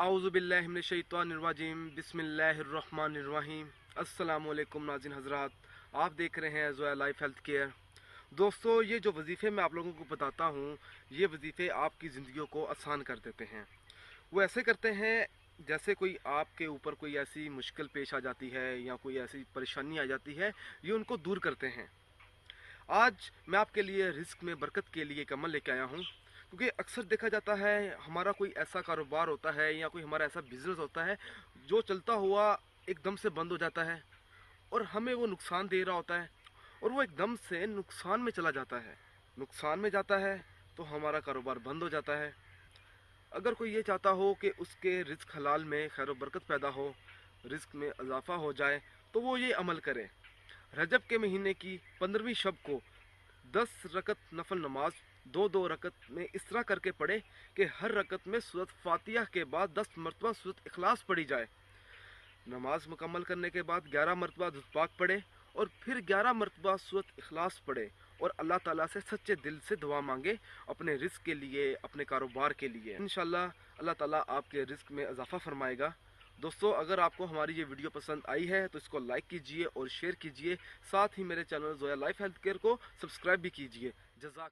आऊज़ुबिल्लाहि मिनश्शैतानिर्रजीम बिस्मिल्लाहिर्रहमानिर्रहीम। अस्सलामुअलैकुम नाज़रीन हज़रात, आप देख रहे हैं ज़ोया लाइफ हेल्थ केयर। दोस्तों, ये जो वजीफ़े मैं आप लोगों को बताता हूँ, ये वजीफ़े आपकी ज़िंदगियों को आसान कर देते हैं। वो ऐसे करते हैं जैसे कोई आपके ऊपर कोई ऐसी मुश्किल पेश आ जाती है या कोई ऐसी परेशानी आ जाती है, ये उनको दूर करते हैं। आज मैं आपके लिए रिस्क में बरकत के लिए एक अमल लेके आया हूँ, क्योंकि अक्सर देखा जाता है हमारा कोई ऐसा कारोबार होता है या कोई हमारा ऐसा बिजनेस होता है जो चलता हुआ एकदम से बंद हो जाता है और हमें वो नुकसान दे रहा होता है, और वो एकदम से नुकसान में चला जाता है। नुकसान में जाता है तो हमारा कारोबार बंद हो जाता है। अगर कोई ये चाहता हो कि उसके रिस्क हलाल में खैर व बरकत पैदा हो, रिस्क में इजाफा हो जाए, तो वो ये अमल करे। रजब के महीने की 15वीं शब को 10 रकत नफल नमाज 2-2 रकत में इस तरह करके पढ़े कि हर रकत में सूरत फातिहा के बाद 10 मरतबा सूरत इखलास पढ़ी जाए। नमाज मुकम्मल करने के बाद 11 मरतबा दुरूद पाक पढ़े और फिर 11 मरतबा सूरत इखलास पढ़े और अल्लाह ताला से सच्चे दिल से दुआ मांगे अपने रिस्क के लिए, अपने कारोबार के लिए। इंशाल्लाह अल्लाह ताला आपके रिस्क में इजाफा फरमाएगा। दोस्तों, अगर आपको हमारी ये वीडियो पसंद आई है तो इसको लाइक कीजिए और शेयर कीजिए। साथ ही मेरे channel Zoya life health care को सब्सक्राइब भी कीजिए। जज़ाक